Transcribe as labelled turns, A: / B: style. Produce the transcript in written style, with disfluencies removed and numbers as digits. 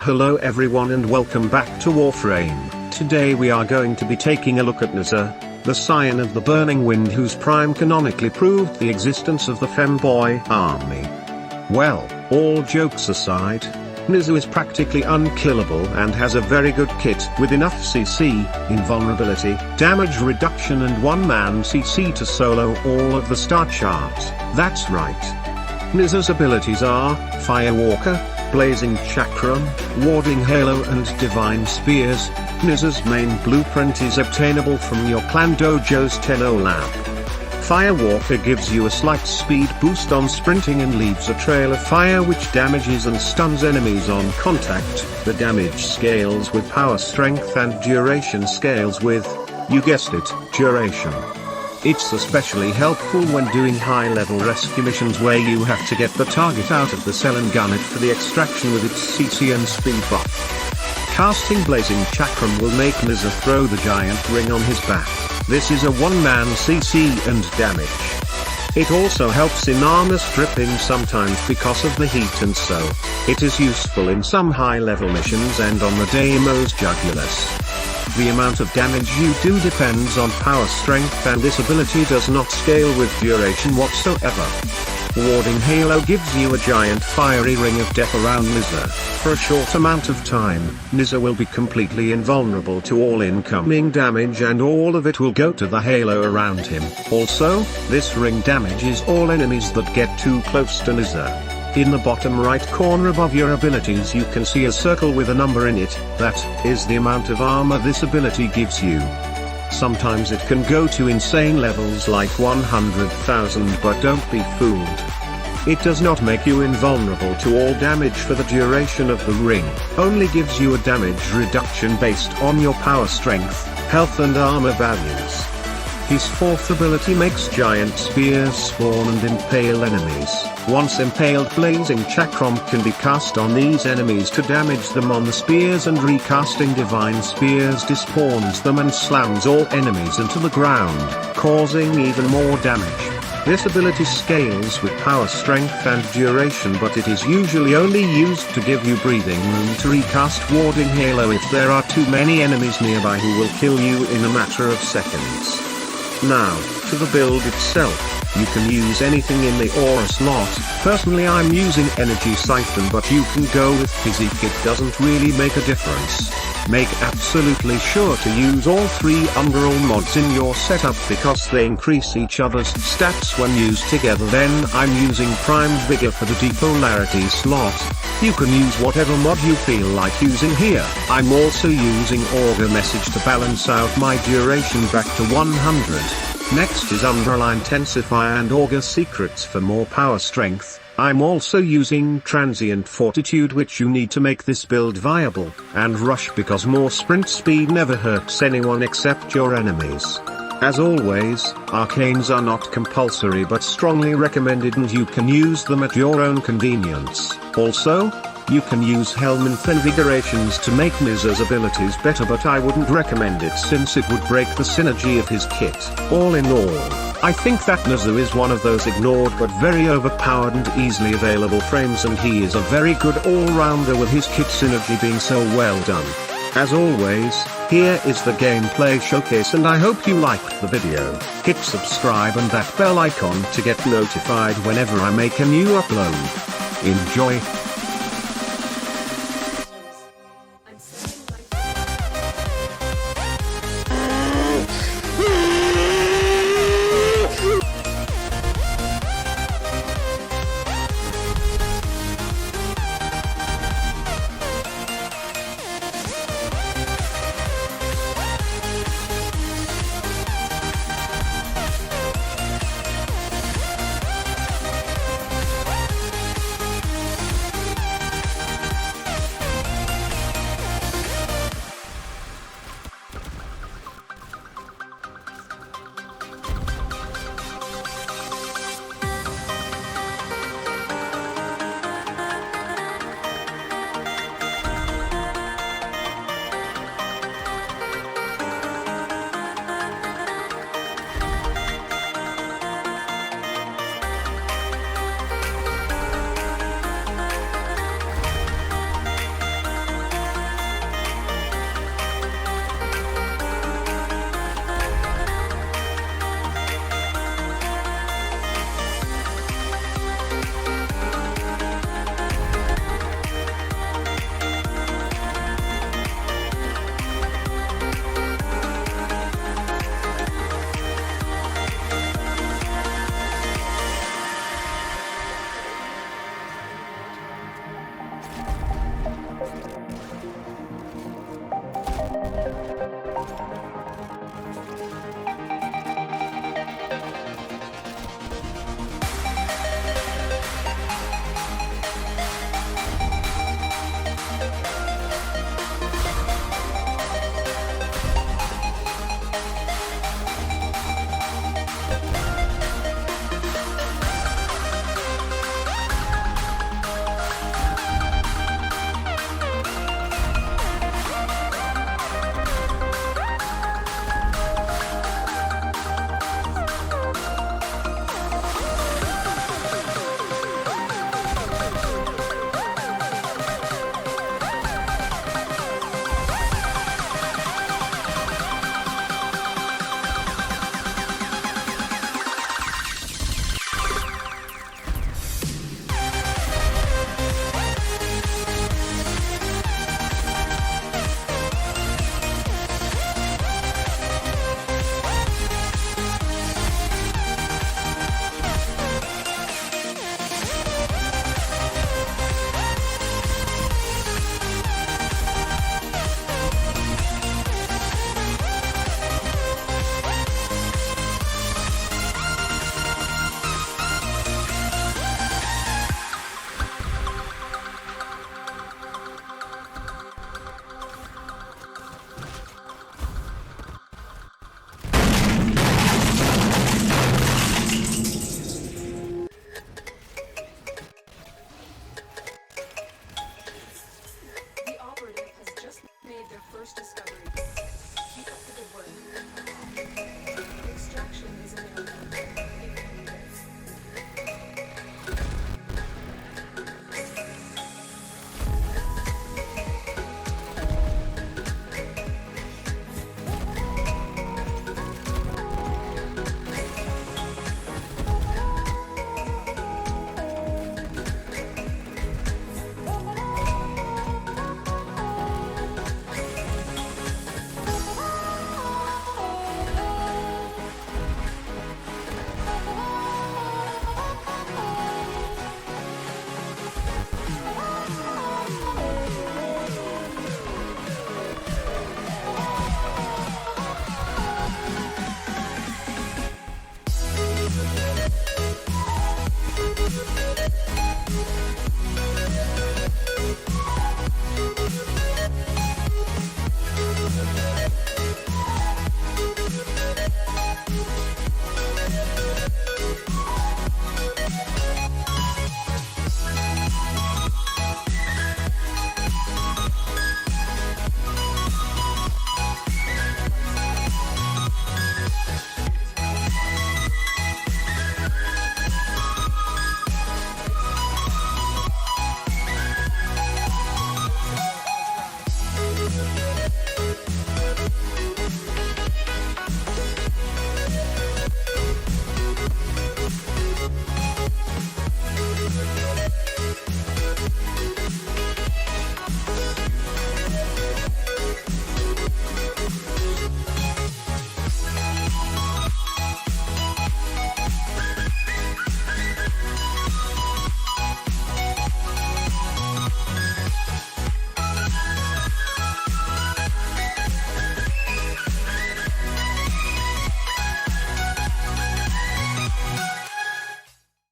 A: Hello everyone and welcome back to Warframe. Today we are going to be taking a look at Nezha, the Scion of the Burning Wind, whose prime canonically proved the existence of the FemBoy army. Well, all jokes aside, Nezha is practically unkillable and has a very good kit with enough CC, invulnerability, damage reduction and one-man CC to solo all of the star chart. That's right. Nezha's abilities are Firewalker, Blazing Chakram, Warding Halo and Divine Spears. Nezha's main blueprint is obtainable from your clan dojo's Tenno lab. Firewalker gives you a slight speed boost on sprinting and leaves a trail of fire which damages and stuns enemies on contact. The damage scales with power strength and duration scales with, you guessed it, duration. It's especially helpful when doing high-level rescue missions where you have to get the target out of the cell and gun it for the extraction with its CC and speed buff. Casting Blazing Chakram will make Nezha throw the giant ring on his back. This is a one-man CC and damage. It also helps in armor stripping sometimes because of the heat, and so it is useful in some high-level missions and on the Deimos Jugulus. The amount of damage you do depends on power strength, and this ability does not scale with duration whatsoever. Warding Halo gives you a giant fiery ring of death around Nezha. For a short amount of time, Nezha will be completely invulnerable to all incoming damage and all of it will go to the halo around him. Also, this ring damages all enemies that get too close to Nezha. In the bottom right corner above your abilities you can see a circle with a number in it. That is the amount of armor this ability gives you. Sometimes it can go to insane levels like 100,000, but don't be fooled. It does not make you invulnerable to all damage for the duration of the ring, only gives you a damage reduction based on your power strength, health and armor values. His fourth ability makes giant spears spawn and impale enemies. Once impaled, Blazing Chakram can be cast on these enemies to damage them on the spears, and recasting Divine Spears despawns them and slams all enemies into the ground, causing even more damage. This ability scales with power strength and duration, but it is usually only used to give you breathing room to recast Warding Halo if there are too many enemies nearby who will kill you in a matter of seconds. Now, to the build itself, you can use anything in the aura slot. Personally I'm using Energy Siphon, but you can go with Physique, it doesn't really make a difference. Make absolutely sure to use all three Umbral mods in your setup because they increase each other's stats when used together. Then I'm using Primed Vigor for the depolarity slot. You can use whatever mod you feel like using here. I'm also using Augur Message to balance out my duration back to 100. Next is Umbral Intensifier and Augur Secrets for more power strength. I'm also using Transient Fortitude, which you need to make this build viable, and Rush because more sprint speed never hurts anyone except your enemies. As always, arcanes are not compulsory but strongly recommended, and you can use them at your own convenience. Also, you can use Helminth Invigorations to make Nezha's abilities better, but I wouldn't recommend it since it would break the synergy of his kit. All in all, I think that Nezha is one of those ignored but very overpowered and easily available frames, and he is a very good all-rounder with his kit synergy being so well done. As always, here is the gameplay showcase, and I hope you liked the video. Hit subscribe and that bell icon to get notified whenever I make a new upload. Enjoy!
B: discovered.